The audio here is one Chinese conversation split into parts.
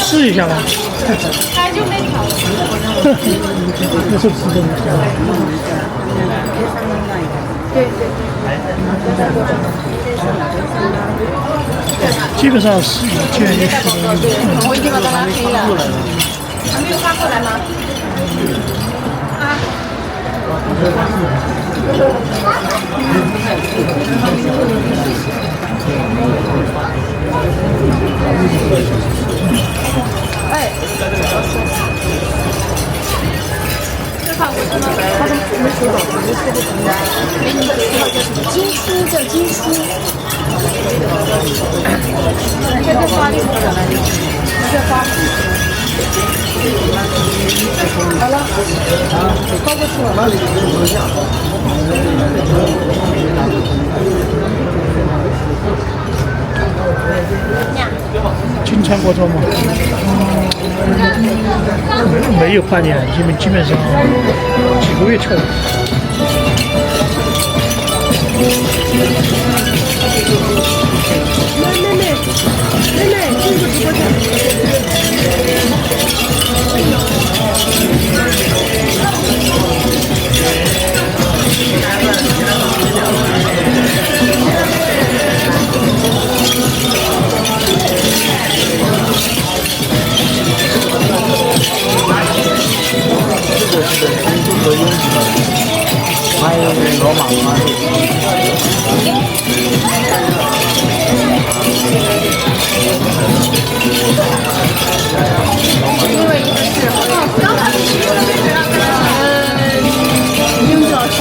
试一下吧。它就那条。那是吃的。对对。基本上是一件一式的。我已经把它拉黑了。还没有发过来吗？啊。哎。这法国是吗？他都没收到，没收到。美女的称号叫什么？金丝，叫金丝。这个花的，这花。好了，包不出来。经常过做吗？没有半年，基本上几个月出来。妹，进入直播间。还有罗马花。因为是刚才英子老师。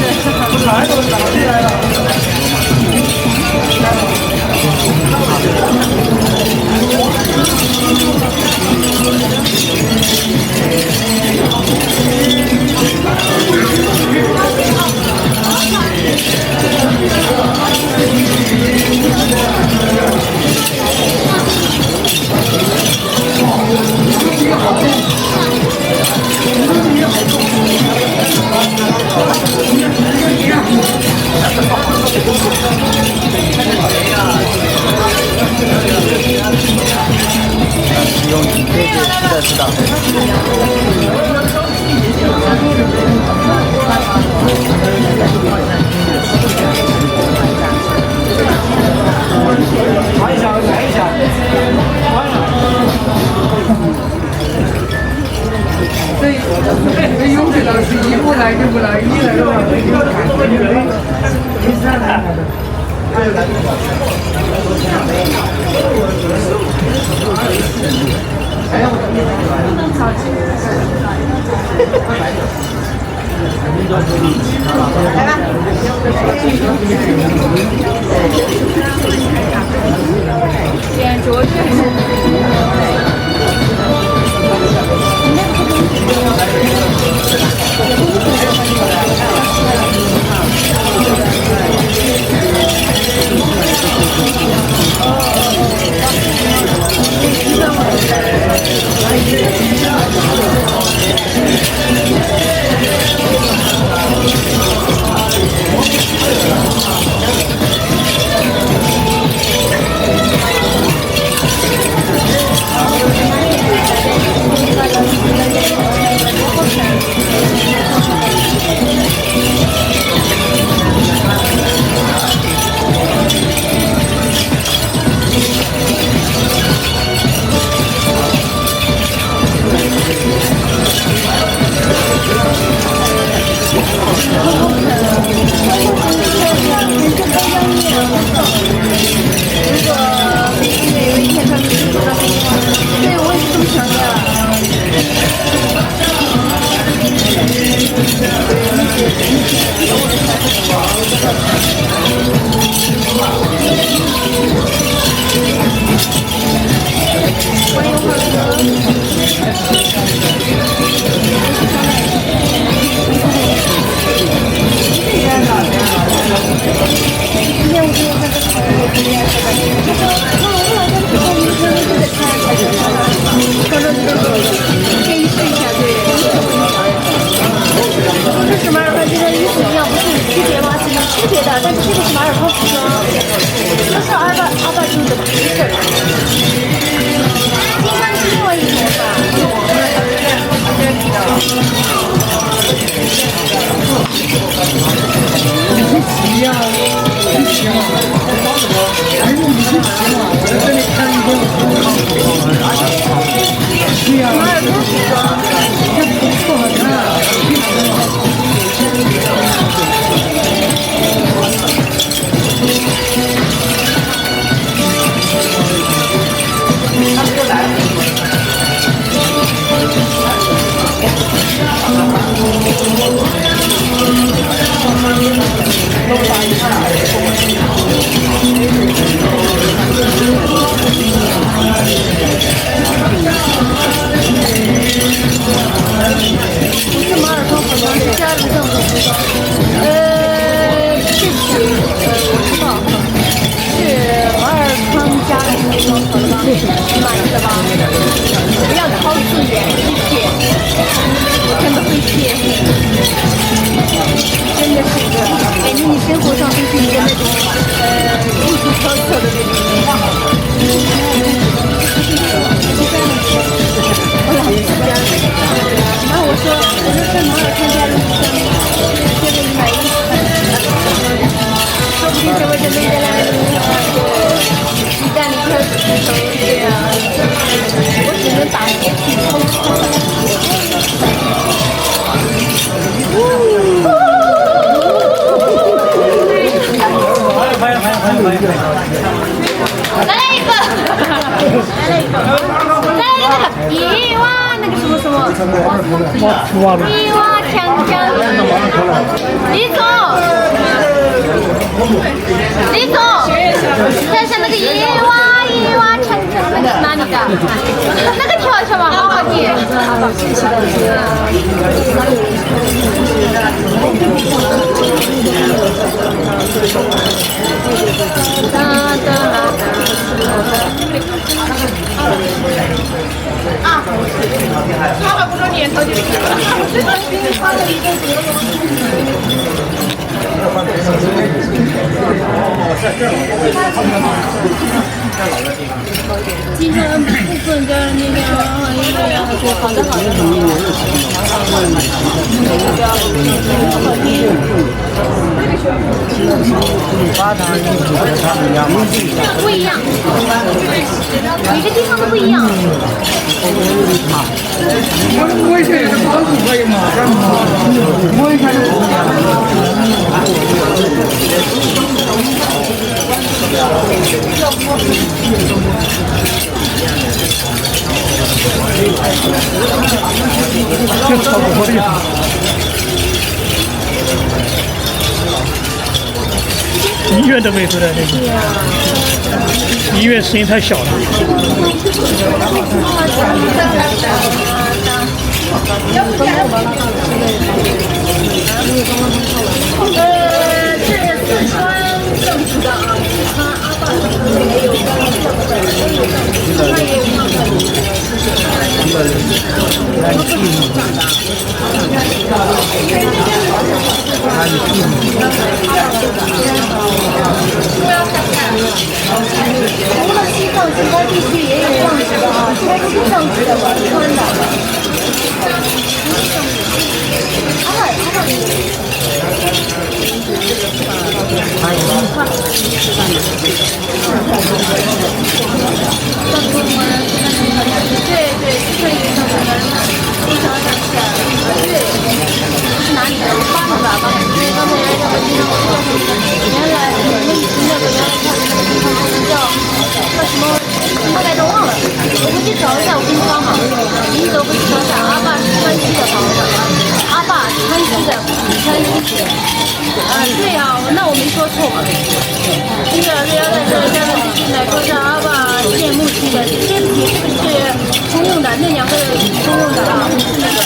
知道。看一下，看一下。这有些老师一不来就不来，一来的话就点着区别的，但是这个是马尔康服装，这是阿巴住的皮色。金刚是另外一种吧。皮呀，皮嘛，还有皮嘛，我在这里看一个皮呀，马尔康服装，这不好看，不是马尔康服装，是家里正统服装。具体我知道，是马尔康家的服装，好了吧？你满意了吧？不要超字眼，谢谢，真的谢谢，真的是一个感觉你生活上都是一个那种艺术飘飘的那种。然后我说在马尔康家的服装，现在你买衣服，说不定就会在那边来鸡蛋里挑骨头这样，我只能打劫去偷。来一个，来一个，咦哇，那个什么什么，咦哇锵锵，李总，李总，想想那个咦哇锵锵，那个是哪里的？那个跳跳吧，好好听。啊，他还不说年头就去了，这张给你发了一个折了。今天部分的那个好的好的。不一样，每个地方都不一样。摸一下也是包子可以吗？摸一下就不一样。就差不多的。医院都没出来那个，医院声音太小了。是四川政府的啊，他阿爸也有他也有除了西藏，其他地区也有藏族的啊，这是西藏族的四川的。对对，是可以上的，非常上去啊！对，是哪里的？巴黎吧，巴黎。因为刚才要我经常我说什么？原来我们以前那个原来看的那个地方叫什么来着忘了，我回去找一下，我给你发嘛。名字我回去找一下，阿坝是川西的房子，阿坝川西的，川西。对呀，那我没说错嘛。这个瑞亚在这下面继续来说是阿坝县牧区的，这个是通用的，那两个通用的啊，不是那个。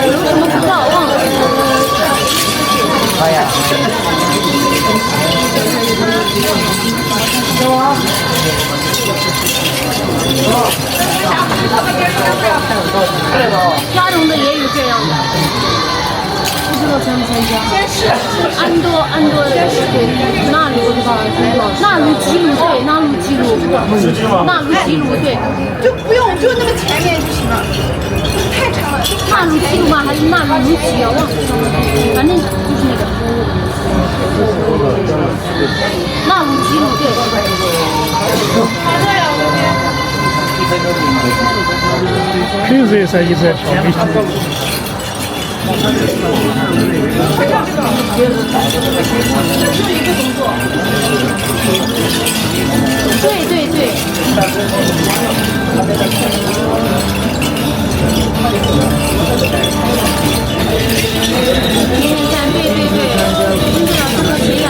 有什么不知道忘了。哎呀。加绒的也有这样的，不知道真的。参加。安多的对，纳鲁吉鲁对，纳鲁吉鲁对，就不用就那么前面就行了，太长了。纳鲁吉鲁吗？还是纳鲁鲁吉啊？忘了，反正就是那个纳鲁吉鲁对。平时才100票没听过。对。你看，对，听着这个谁呀？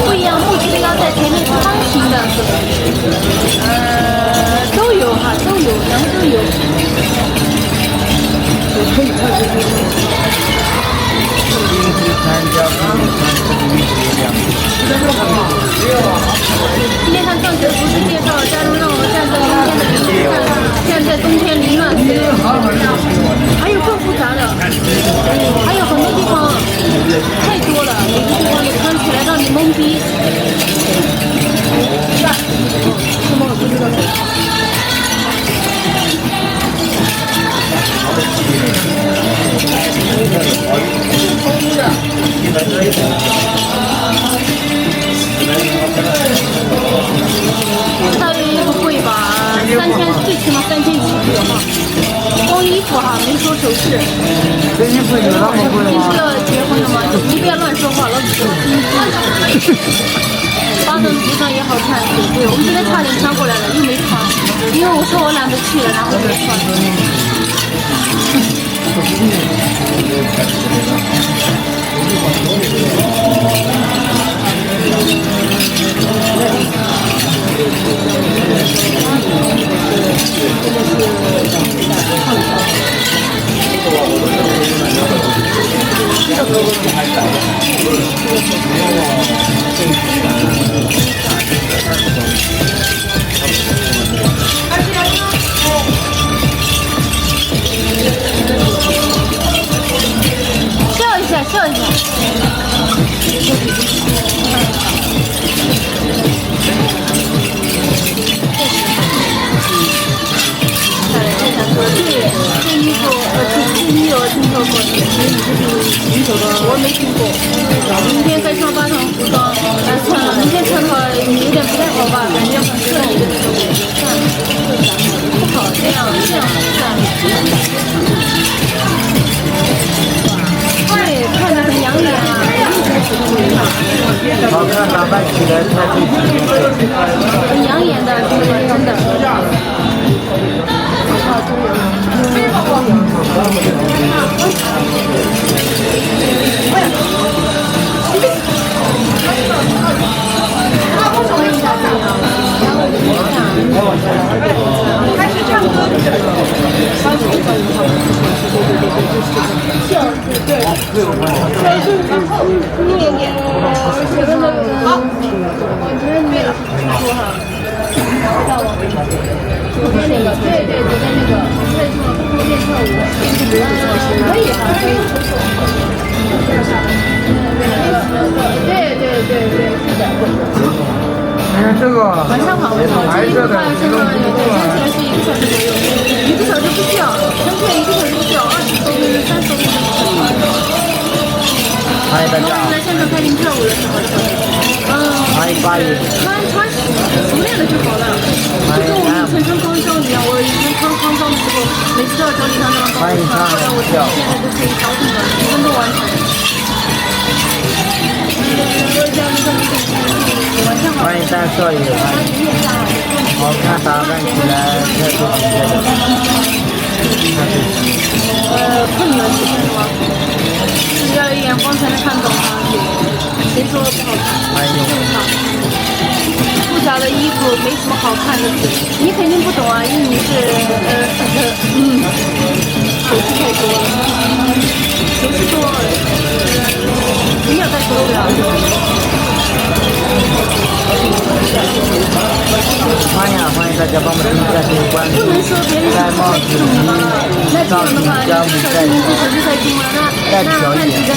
不一样，不只要在前面是方形的，都有哈，两个都有。今天他上学不是介绍加入让我站在冬天的冰上，站在冬天凌乱时，还有更复杂的，还有很多地方太多了，每个地方你看起来让你懵逼。这套衣服贵吧？3000，最起码3000起步哈。光衣服哈，没说首饰。这衣服有那么贵吗？你是要结婚了吗？你不要乱说话，老子说巴顿服装也好看，对，我们今天差点穿过来了，又没穿，因为我说我懒得去了，然后没穿。笑一下。这衣服你有听说过？我没听过。明天再穿巴唐服装，穿了，明天穿的话有点不太好吧？感觉很顺利的那种。不好，这样对，看着很养眼啊。好看，打扮起来太很养眼的，真的。开始唱歌。一点点。好，我觉得你也说哈。昨天那个，对，昨天那个，在什么后面跳舞，可以哈，可以。对，是的。你看这个，晚上好，这衣服快身上有的穿起来是1个小时左右，1个小时不需要，穿起来1个小时不需要，20多分钟、30多分钟就可以。欢迎大家。在现场看您跳舞的时候，欢迎八爷。穿熟练了就好了，就跟我们以前穿康庄一样，我以前穿康庄的时候，每次都要找李厂长帮我穿，后来我现在都可以搞定了，5分钟完成。欢迎大少爷，好看，打扮起来太不直接了。困了是吗？是要眼光才能看懂啊！谁说不好看？复杂的衣服没什么好看的，你肯定不懂啊，因为你是手势太多了，手势多了，你有在说不了。欢迎大家帮我们点赞、订阅、关注。不能说别人是太重的嘛，那这样的话，那至少是名字手机太重了，那看起来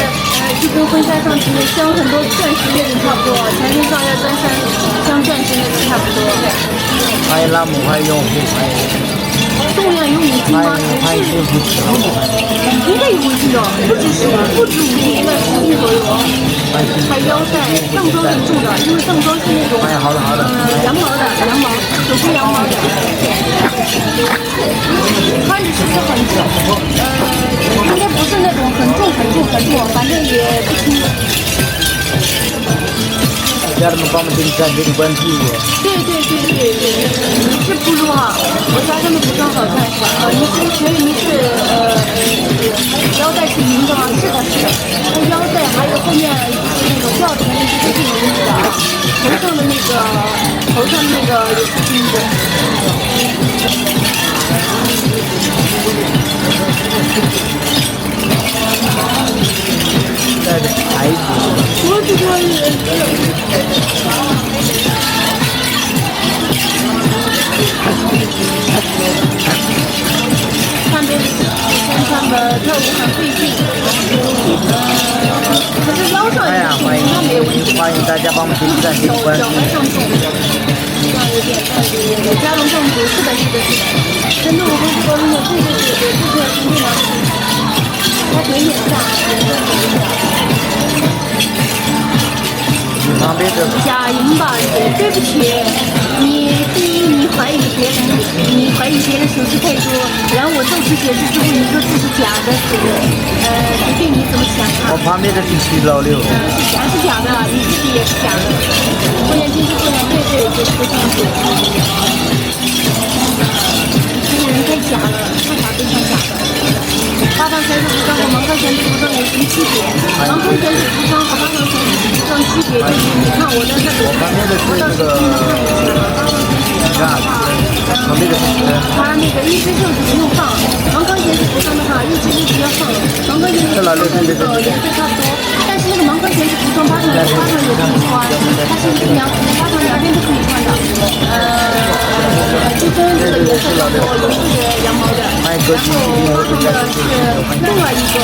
就跟婚纱上去镶很多钻石那种差不多，全身上要镶钻石那种差不多。欢迎拉姆，欢迎用户，欢迎重量有5斤吗？欢迎幸福子，应该有5斤的，不止5斤，应该10斤左右。还腰带，正装很重的，因为正装是那种羊毛的，手工羊毛的，穿着其实很重，应该不是那种很重，反正也不轻。家人们帮我们点赞、订阅、关注。对，你是铺路哈，我家他们服装好看。你是腰带是银的吗？是的。那腰带还有后面就是那个吊的那些都是银子的啊，头上的那个也是金的。带着牌子。我这个看别人身上的跳舞很费劲，可是腰上也是应该没有问题。欢迎大家帮我们点赞、订阅、关注。脚还上重，这样有点加龙正骨，是的。真的，我跟你说，真的，对，这个真的，他点大。旁边的假银吧，对不起，第一你怀疑别人手势太多，然后我再去解释之后，你说这是假的，随便你怎么想啊。我旁边的是7老6。是假的，你自己也是假的，不然就是不能对，就是不清楚。这个人太假了，非常假的。8堂全是服装和盲科全是服装有什么区别？盲科全是服装和8堂全是服装区别就是你看我的那个，我到时候给你们看一下，8堂全是服装的话，它那个一只袖子不用放，盲科全是服装的话，一只要放，盲科全是服装的那个颜色差不多，但是那个盲科全是服装8堂有这么说啊，它是8堂两边都可以穿的，就跟这个颜色差不多，有这个羊毛的，然后8堂的是另外一个，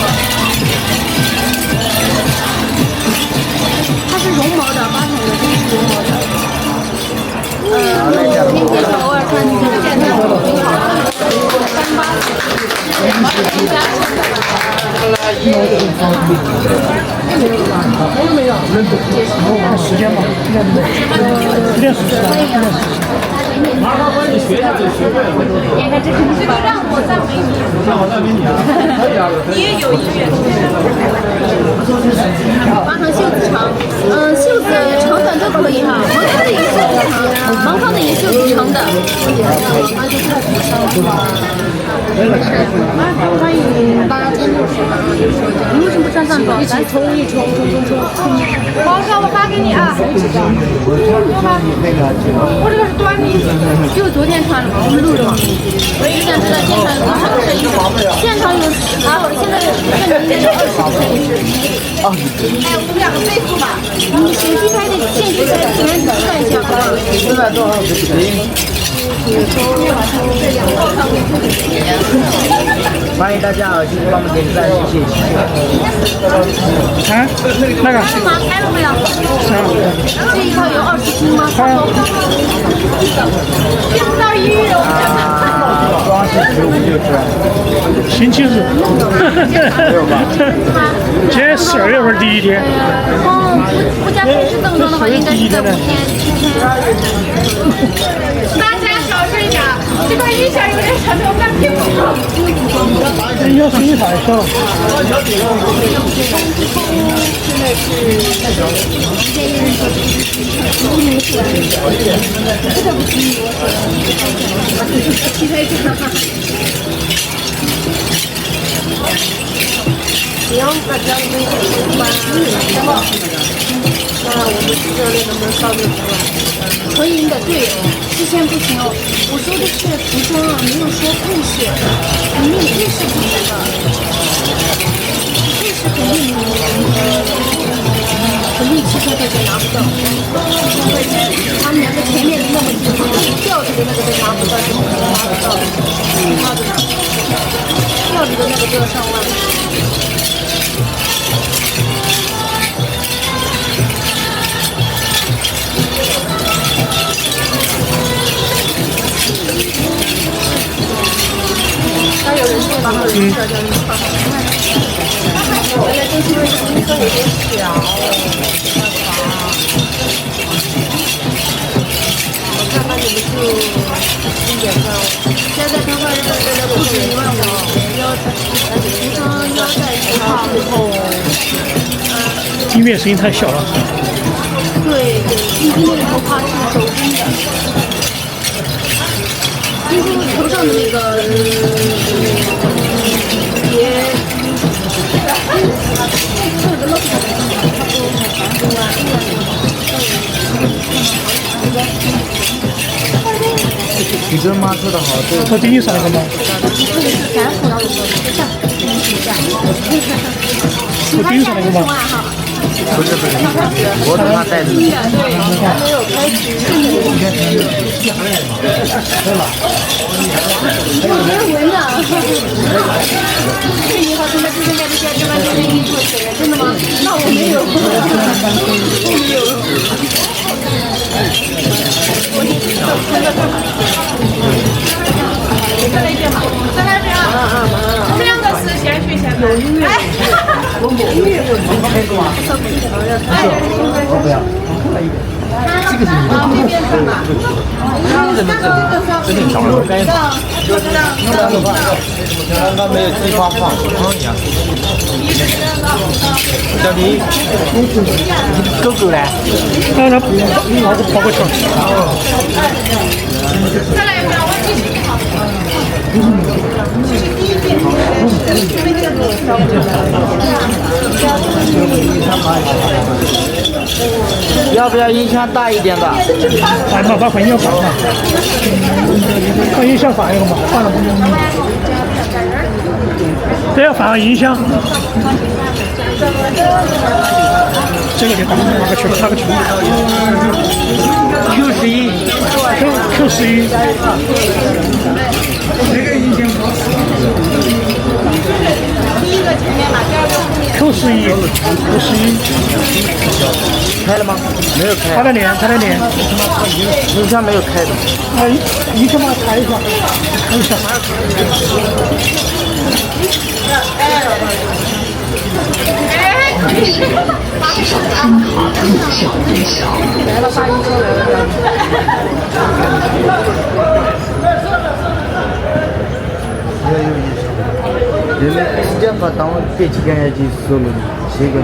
它是绒毛的，8堂的这个是绒毛的。天天偶尔穿这个件挺好时间吧，应该没有。眼看这肯定是让我赞美你，你也有音乐。8堂袖子长，袖子长短都可以哈。盲方的也袖子长的。欢迎大家进入食堂，你为什么不穿上装？一起冲！王哥，我发给你啊。我这个是短的，就昨天穿的嘛，我们录的嘛。我有点知道现场有多少个摄影师，现场有现在应该有20个摄影师。哎，我们2个备注吧。你手机拍的、电视拍的，全算一下好吧？现在多少个视频？欢迎大家耳机帮我们点赞，谢谢。啊，那个。开了没有？这一套有20斤吗？差不多。听不到音乐。装是15就是。星期日。今天12月份第一天。不加配饰正装的话，应该是在5天、7天。大家小声一点，这个音响有点小，我们听不到。要声音太小了。行，那这样子就吧。那我们这里能不能稍微纯银的对，之前不行哦。我说的是服装啊，没有说配饰，肯定配饰不行的，配饰肯定可6、7千块钱拿不到，7千块钱，他们两个前面那么近，吊着的那个都拿不到，就拿不到，吊着的那个都要上万。还有人做吗？还有人做，叫你看看。原来都是因为这个有点小，我看看你们就1点半。现在看看这个是1万5，腰带1号，音乐声音太小了。对对，今天那个头发是手工的，听说头上的那个也。你这妈做的好，对。他第一上那个吗？我第一上那个吗？不是，我他妈带着你。还没有开局。我没闻呢。你好，现在这边的家这边这边1块钱，真的吗？那我没有。没有。再来一遍吧，再来这样。这两个是先学先买。哎，我不要。这个是你的。这边是嘛？真的长了，赶紧放。刚没有地方放，放一样。小迪，狗狗嘞？让他跑过去。再来一遍，我继续。要不要音箱大一点的？把音响反了，把音响反一个嘛，反了。这要反个音箱。这个得打个球，打个球。Q11。这个音箱。Q11。开了吗？没有开。他在练。音箱没有开的。你先把它开一下，开一下。来了，大一了。人们直接把当别几个就收了7个。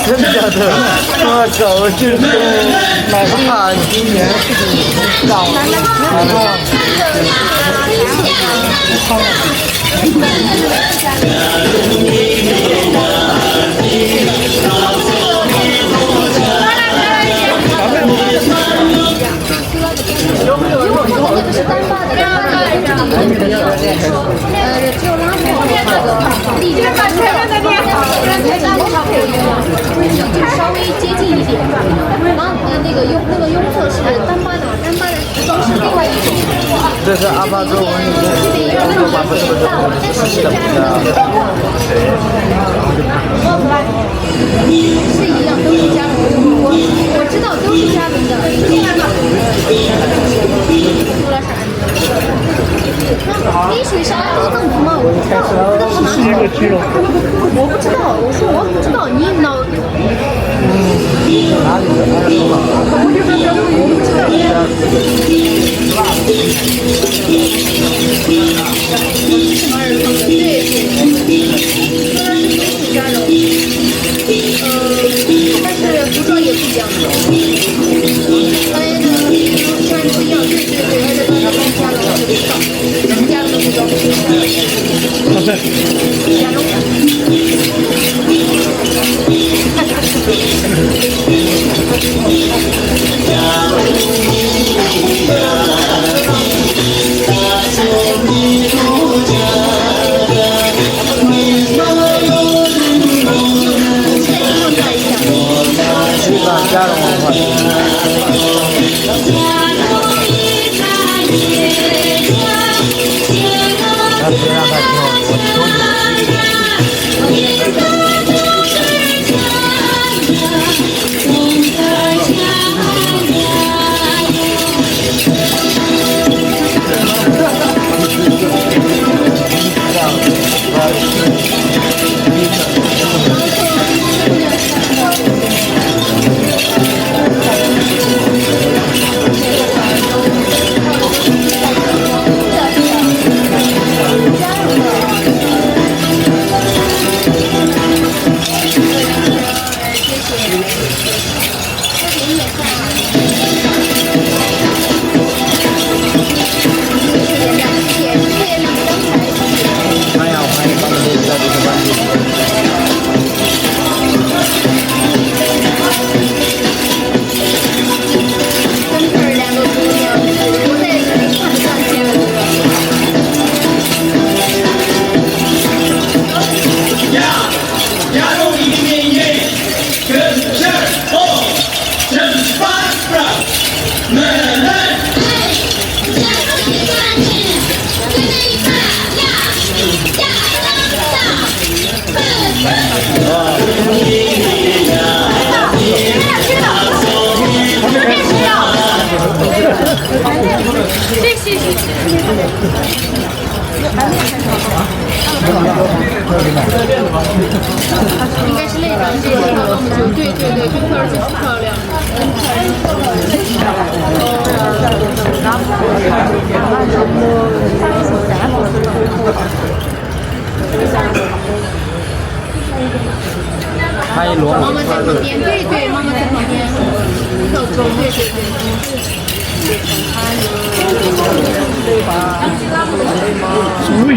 真的假的？我靠，我就是哪怕今年搞这个是单发的，单发的这个有点没有，只有拉货地这个前面的店，差不多一样，就稍微接近一点。然后那个拥侧是单发的，单发的都是另外一种。这是阿巴多文里面做法不是不是的是一样，都是加仑的。我知道都是加仑的。说了啥？滴水沙多等级吗？我不知道，我不知道他哪里。我不知道，我说我不知道，你脑。哪里的？我不知道。什么人放的？对对。说的是滴水加仑。但是服装也不一样的。哎呢，穿不一样，对对对，而且都是加仑的味道，这是加仑的服装。加仑。加绒文化。那别让他听我求应该是那张这个，对对对，这块儿就是漂亮。还有罗妈妈在旁边，对对，妈妈在旁边，特中，对对对。所以。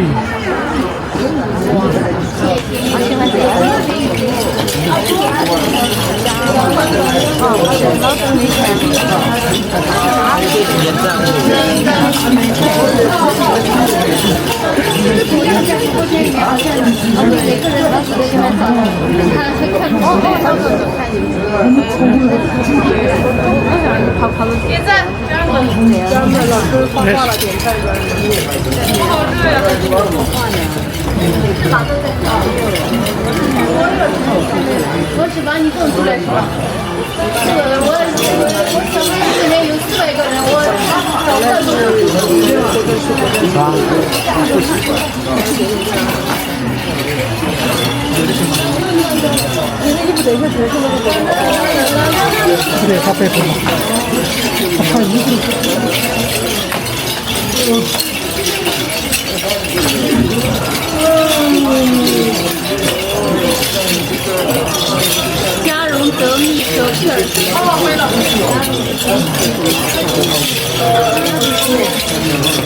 点赞，老师发话了，点菜好热呀！我只把你送出来是吧？我小队里面有400个人，我找不到对，他背后，他穿衣服。加德米德皮尔。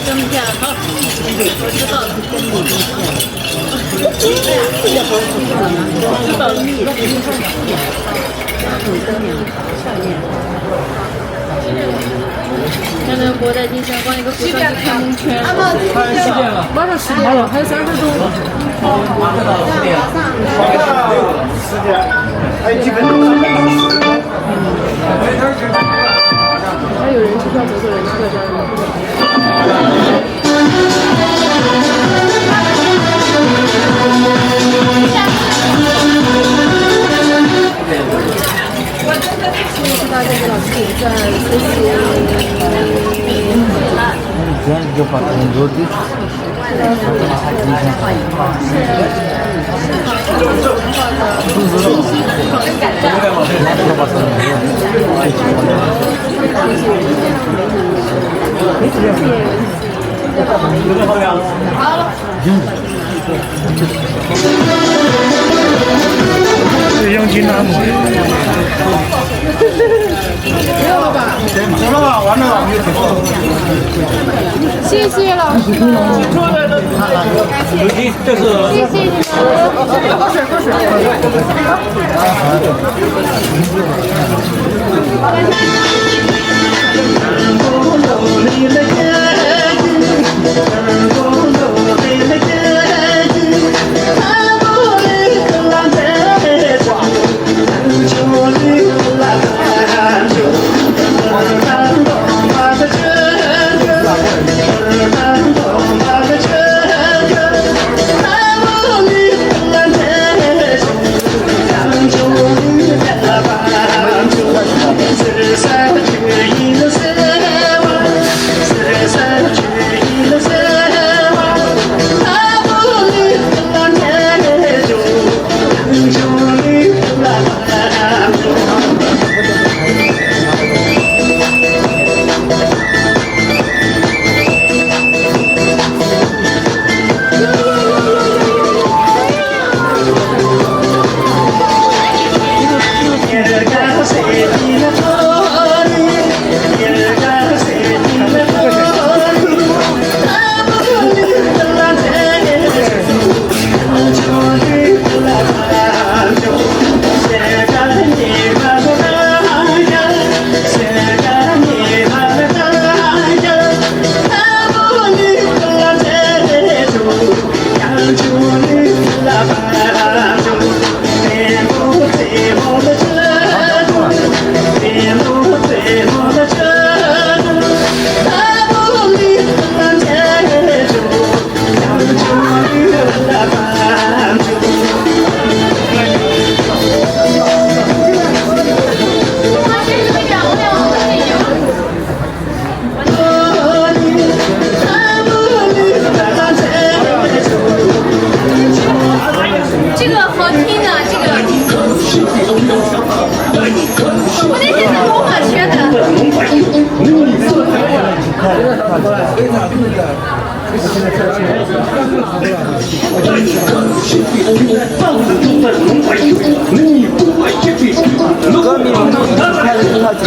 真假的？我知道。现在国在金山逛一个不算是看蒙圈。马上10点了，还有30分钟。还有几分钟？还有人机票走走人机票这样。大家给老师点赞，谢谢。这样就把工作的。是杨金南吗？没有了吧？走了吧，完了。谢谢老师。尤其这是。谢谢你们。喝水。你不会也必须，如果你开了多少钱？